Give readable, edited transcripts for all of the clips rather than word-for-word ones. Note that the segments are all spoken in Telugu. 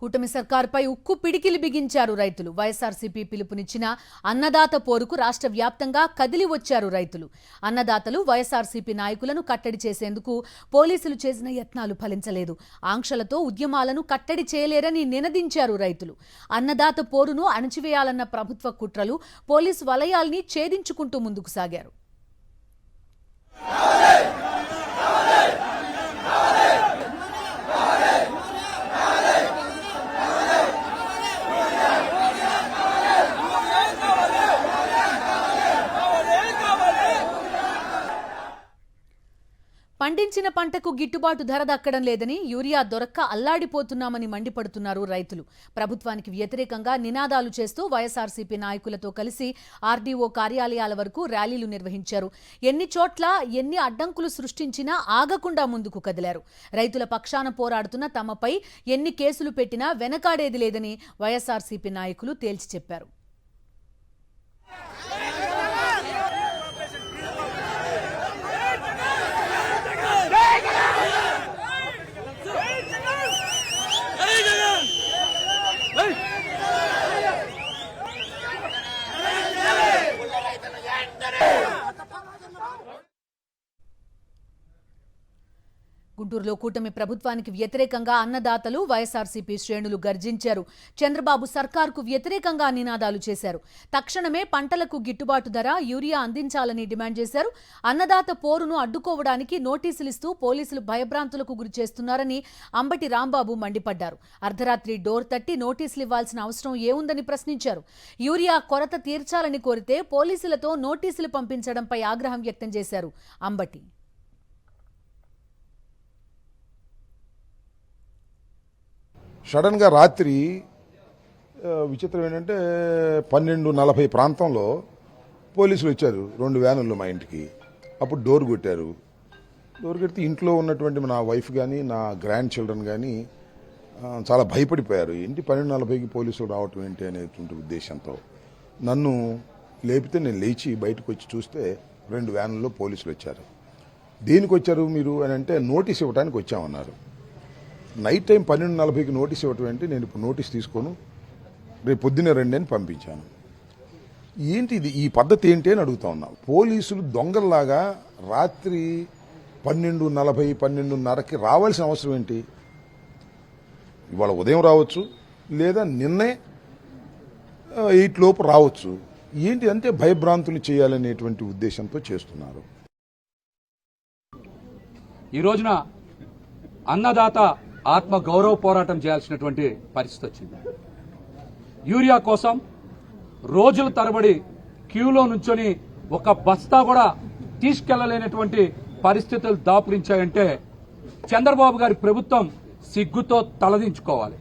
కూటమి సర్కార్పై ఉక్కు పిడికిలి బిగించారు రైతులు. వైఎస్ఆర్సీపీ పిలుపునిచ్చిన అన్నదాత పోరుకు రాష్ట్ర వ్యాప్తంగా కదిలి వచ్చారు రైతులు. అన్నదాతలు వైఎస్ఆర్సీపీ నాయకులను కట్టడి చేసేందుకు పోలీసులు చేసిన యత్నాలు ఫలించలేదు. ఆంక్షలతో ఉద్యమాలను కట్టడి చేయలేరని నినదించారు రైతులు. అన్నదాత పోరును అణచివేయాలన్న ప్రభుత్వ కుట్రలు, పోలీసు వలయాల్ని ఛేదించుకుంటూ ముందుకు సాగారు. పండించిన పంటకు గిట్టుబాటు ధర దక్కడం లేదని, యూరియా దొరక్క అల్లాడిపోతున్నామని మండిపడుతున్నారు రైతులు. ప్రభుత్వానికి వ్యతిరేకంగా నినాదాలు చేస్తూ వైఎస్ఆర్సీపీ నాయకులతో కలిసి ఆర్డీఓ కార్యాలయాల వరకు ర్యాలీలు నిర్వహించారు. ఎన్ని చోట్ల ఎన్ని అడ్డంకులు సృష్టించినా ఆగకుండా ముందుకు కదిలారు. రైతుల పక్షాన పోరాడుతున్న తమపై ఎన్ని కేసులు పెట్టినా వెనకాడేది లేదని వైఎస్ఆర్సీపీ నాయకులు తేల్చి చెప్పారు. గుంటూరులో కూటమి ప్రభుత్వానికి వ్యతిరేకంగా అన్నదాతలు, వైఎస్ఆర్సీపీ శ్రేణులు గర్జించారు. చంద్రబాబు సర్కార్కు వ్యతిరేకంగా నినాదాలు చేశారు. తక్షణమే పంటలకు గిట్టుబాటు ధర, యూరియా అందించాలని డిమాండ్ చేశారు. అన్నదాత పోరును అడ్డుకోవడానికి నోటీసులిస్తూ పోలీసులు భయభ్రాంతులకు గురి చేస్తున్నారని అంబటి రాంబాబు మండిపడ్డారు. అర్ధరాత్రి డోర్ తట్టి నోటీసులు ఇవ్వాల్సిన అవసరం ఏముందని ప్రశ్నించారు. యూరియా కొరత తీర్చాలని కోరితే పోలీసులతో నోటీసులు పంపించడంపై ఆగ్రహం వ్యక్తం చేశారు అంబటి. సడన్గా రాత్రి విచిత్రం ఏంటంటే 12:40 ప్రాంతంలో పోలీసులు వచ్చారు 2 వ్యానుల్లో మా ఇంటికి. అప్పుడు డోర్ కొట్టారు. డోర్ కొడితే ఇంట్లో ఉన్నటువంటి నా వైఫ్ కానీ నా గ్రాండ్ చిల్డ్రన్ కానీ చాలా భయపడిపోయారు. ఏంటి 12:40కి పోలీసులు రావటం ఏంటి అనేటువంటి ఉద్దేశంతో నన్ను లేపితే నేను లేచి బయటకు వచ్చి చూస్తే 2 వ్యానుల్లో పోలీసులు వచ్చారు. దేనికి వచ్చారు మీరు అని అంటే నోటీస్ ఇవ్వడానికి వచ్చామన్నారు. నైట్ టైం 12:40కి నోటీస్ ఇవ్వటం ఏంటి, నేను ఇప్పుడు నోటీస్ తీసుకోను, రేపు పొద్దున్నే రండి అని పంపించాను. ఏంటి ఇది, ఈ పద్ధతి ఏంటి అని అడుగుతా ఉన్నా. పోలీసులు దొంగల్లాగా రాత్రి 12:40, 12:30కి రావాల్సిన అవసరం ఏంటి? ఇవాళ ఉదయం రావచ్చు, లేదా నిన్నే 8 లోపు రావచ్చు. ఏంటి అంటే భయభ్రాంతులు చేయాలనేటువంటి ఉద్దేశంతో చేస్తున్నారు. ఈ రోజున అన్నదాత ఆత్మ గౌరవ పోరాటం చేయాల్సినటువంటి పరిస్థితి వచ్చింది. యూరియా కోసం రోజుల తరబడి క్యూలో నుంచొని ఒక బస్తా కూడా తీసుకెళ్లలేనటువంటి పరిస్థితులు దాపురించాయంటే చంద్రబాబు గారి ప్రభుత్వం సిగ్గుతో తలదించుకోవాలి.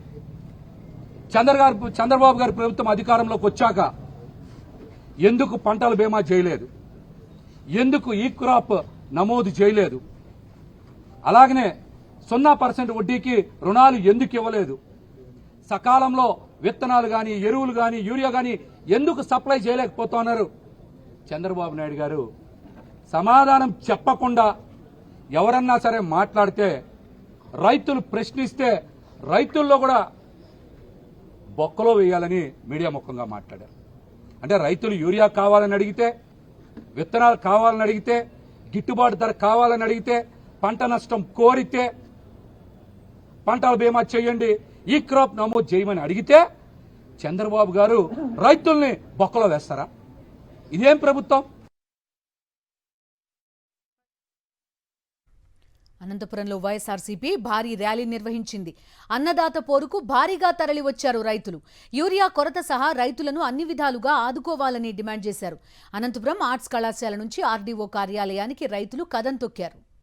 చంద్రబాబు గారి ప్రభుత్వం అధికారంలోకి వచ్చాక ఎందుకు పంటల బీమా చేయలేదు, ఎందుకు ఈ క్రాప్ నమోదు చేయలేదు, అలాగనే 0% వడ్డీకి రుణాలు ఎందుకు ఇవ్వలేదు, సకాలంలో విత్తనాలు కానీ ఎరువులు కానీ యూరియా కానీ ఎందుకు సప్లై చేయలేకపోతున్నారు? చంద్రబాబు నాయుడు గారు సమాధానం చెప్పకుండా ఎవరన్నా సరే మాట్లాడితే, రైతులు ప్రశ్నిస్తే రైతుల్లో కూడా బొక్కలో వేయాలని మీడియా ముఖంగా మాట్లాడారు. అంటే రైతులు యూరియా కావాలని అడిగితే, విత్తనాలు కావాలని అడిగితే, గిట్టుబాటు ధర కావాలని అడిగితే, పంట నష్టం కోరితే పంటల బీమా చేయండి, ఈ క్రాప్ నమోదు చేయమని అడిగితే చంద్రబాబు గారు రైతుల్ని బొక్కలో వేస్తారా? ఇదేం ప్రభుత్వం? అనంతపురంలో వైఎస్ఆర్సీపీ భారీ ర్యాలీ నిర్వహించింది. అన్నదాత పోరుకు భారీగా తరలివచ్చారు రైతులు. యూరియా కొరత సహా రైతులను అన్ని విధాలుగా ఆదుకోవాలని డిమాండ్ చేశారు. అనంతపురం ఆర్ట్స్ కళాశాల నుంచి ఆర్డీఓ కార్యాలయానికి రైతులు కదం తొక్కారు.